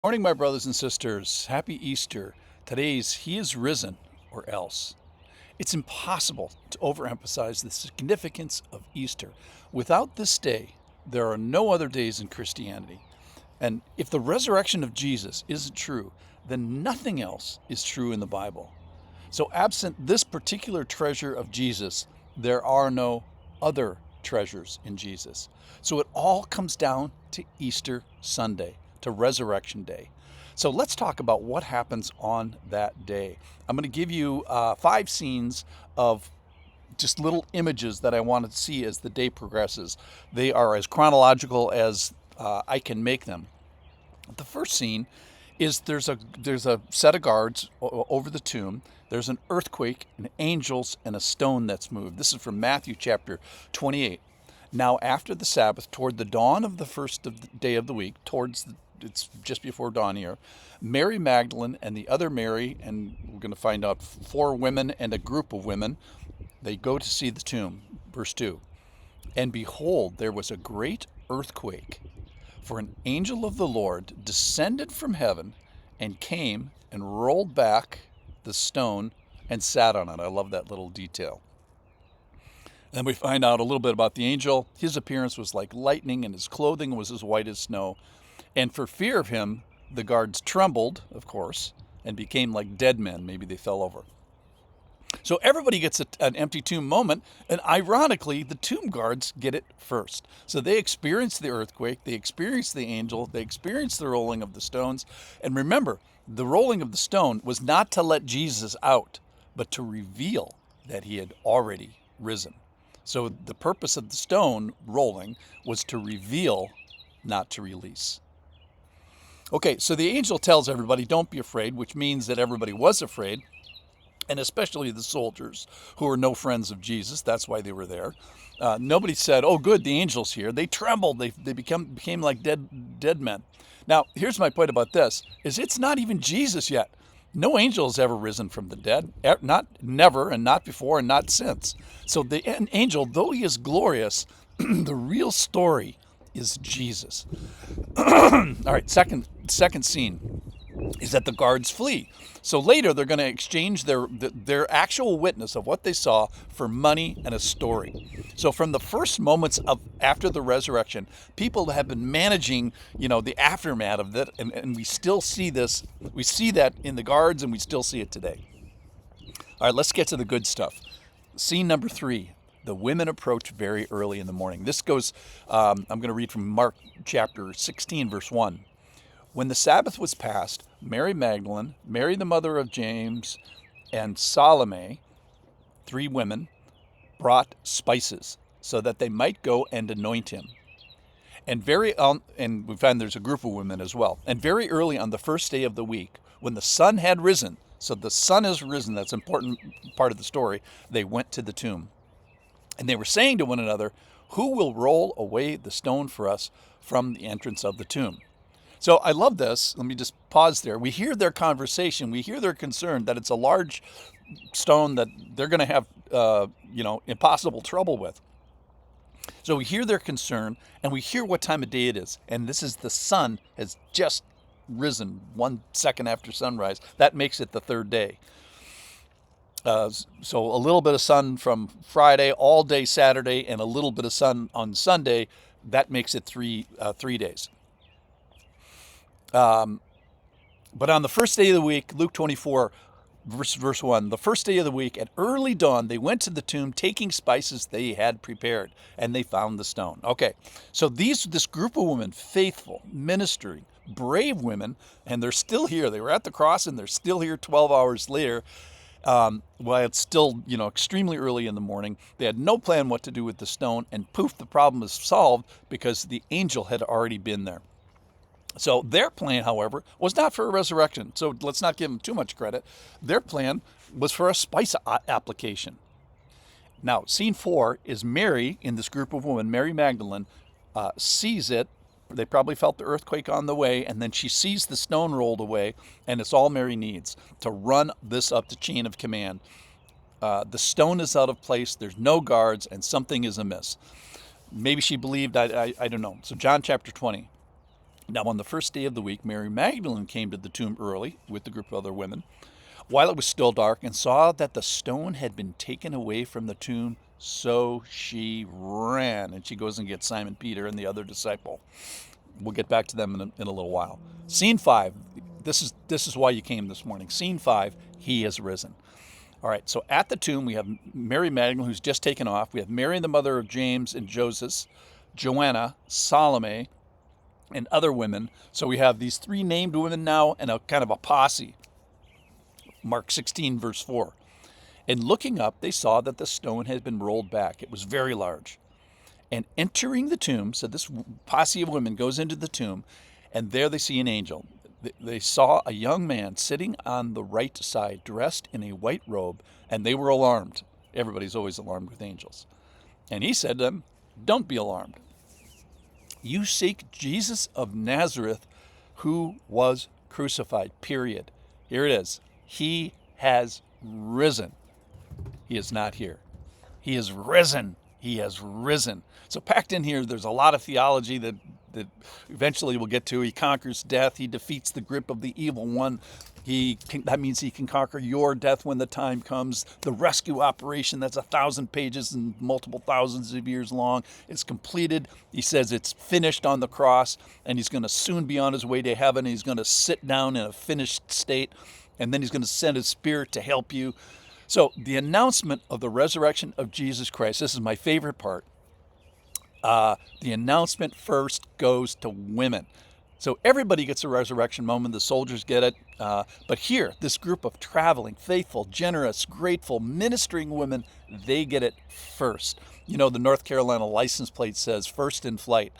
Morning, my brothers and sisters. Happy Easter. Today's He is risen, or else. It's impossible to overemphasize the significance of Easter. Without this day, there are no other days in Christianity. And if the resurrection of Jesus isn't true, then nothing else is true in the Bible. So, absent this particular treasure of Jesus, there are no other treasures in Jesus. So, it all comes down to Easter Sunday, to Resurrection Day. So, let's talk about what happens on that day. I'm going to give you 5 scenes of just little images that I want to see as the day progresses. They are as chronological as I can make them. The first scene is there's a set of guards over the tomb. There's an earthquake, and angels, and a stone that's moved. This is from Matthew chapter 28. Now after the Sabbath, toward the dawn of the first of the day of the week, it's just before dawn here, Mary Magdalene and the other Mary, and we're going to find out 4 women and a group of women, they go to see the tomb. Verse 2. And behold, there was a great earthquake, for an angel of the Lord descended from heaven and came and rolled back the stone and sat on it. I love that little detail. Then we find out a little bit about the angel. His appearance was like lightning, and his clothing was as white as snow. And for fear of him, the guards trembled, of course, and became like dead men. Maybe they fell over. So everybody gets an empty tomb moment, and ironically, the tomb guards get it first. So they experience the earthquake, they experience the angel, they experience the rolling of the stones. And remember, the rolling of the stone was not to let Jesus out, but to reveal that he had already risen. So the purpose of the stone rolling was to reveal, not to release. Okay, so the angel tells everybody, don't be afraid, which means that everybody was afraid, and especially the soldiers who were no friends of Jesus. That's why they were there. Nobody said, oh, good, the angel's here. They trembled. They became like dead men. Now, here's my point about this, is it's not even Jesus yet. No angel has ever risen from the dead, not never, and not before, and not since. So the angel, though he is glorious, the real story is Jesus. All right, second scene is that the guards flee. So later they're going to exchange their actual witness of what they saw for money and a story. So from the first moments of after the resurrection, people have been managing, the aftermath of that, and we still see this. We see that in the guards, and we still see it today. All right, let's get to the good stuff. Scene number 3. The women approach very early in the morning. This goes, I'm going to read from Mark chapter 16, verse 1. When the Sabbath was past, Mary Magdalene, Mary the mother of James, and Salome, 3 women, brought spices so that they might go and anoint him. And we find there's a group of women as well. And very early on the first day of the week, when the sun had risen, so the sun has risen, that's an important part of the story, they went to the tomb. And they were saying to one another, who will roll away the stone for us from the entrance of the tomb? So I love this. Let me just pause there. We hear their conversation. We hear their concern that it's a large stone that they're going to have, impossible trouble with. So we hear their concern, and we hear what time of day it is. And this is the sun has just risen 1 second after sunrise. That makes it the 3rd day. So a little bit of sun from Friday, all day Saturday, and a little bit of sun on Sunday. That makes it 3 days. But on the first day of the week, Luke 24, verse 1, the first day of the week, at early dawn, they went to the tomb, taking spices they had prepared, and they found the stone. Okay, so this group of women, faithful, ministering, brave women, and they're still here. They were at the cross, and they're still here 12 hours later. While it's still, extremely early in the morning. They had no plan what to do with the stone, and poof, the problem is solved because the angel had already been there. So their plan, however, was not for a resurrection. So let's not give them too much credit. Their plan was for a spice application. Now, scene 4 is Mary in this group of women. Mary Magdalene sees it. They probably felt the earthquake on the way, and then she sees the stone rolled away, and it's all Mary needs to run this up the chain of command. The stone is out of place. There's no guards, and something is amiss. Maybe she believed, I don't know. So John chapter 20. Now, on the first day of the week, Mary Magdalene came to the tomb early with a group of other women while it was still dark and saw that the stone had been taken away from the tomb. So she ran, and she goes and gets Simon Peter and the other disciple. We'll get back to them in a little while. Scene 5. This is why you came this morning. Scene 5. He has risen. All right. So at the tomb we have Mary Magdalene, who's just taken off. We have Mary, the mother of James and Joseph, Joanna, Salome, and other women. So we have these 3 named women now and a kind of a posse. Mark 16, verse 4. And looking up, they saw that the stone had been rolled back. It was very large. And entering the tomb, so this posse of women goes into the tomb, and there they see an angel. They saw a young man sitting on the right side, dressed in a white robe, and they were alarmed. Everybody's always alarmed with angels. And he said to them, "Don't be alarmed. You seek Jesus of Nazareth, who was crucified, period." Here it is. He has risen. He is not here. He is risen. He has risen. So packed in here, there's a lot of theology that eventually we'll get to. He conquers death. He defeats the grip of the evil one. That means he can conquer your death when the time comes. The rescue operation, that's 1,000 pages and multiple thousands of years long, is completed. He says it's finished on the cross, and he's going to soon be on his way to heaven. He's going to sit down in a finished state, and then he's going to send his Spirit to help you. So the announcement of the resurrection of Jesus Christ, this is my favorite part. The announcement first goes to women. So everybody gets a resurrection moment. The soldiers get it. But here, this group of traveling, faithful, generous, grateful, ministering women, they get it first. You know, the North Carolina license plate says first in flight.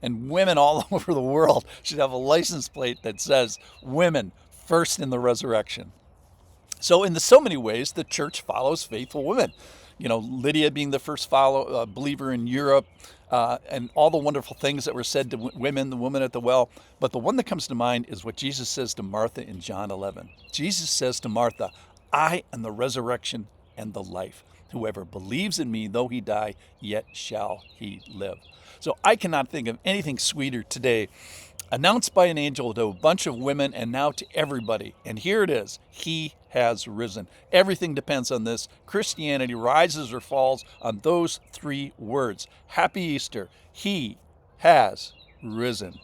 And women all over the world should have a license plate that says women first in the resurrection. So in so many ways, the church follows faithful women. You know, Lydia being the first believer in Europe, and all the wonderful things that were said to women, the woman at the well. But the one that comes to mind is what Jesus says to Martha in John 11. Jesus says to Martha, "I am the resurrection and the life. Whoever believes in me, though he die, yet shall he live." So I cannot think of anything sweeter today, announced by an angel to a bunch of women and now to everybody. And here it is. He has risen. Everything depends on this. Christianity rises or falls on those 3 words. Happy Easter. He has risen.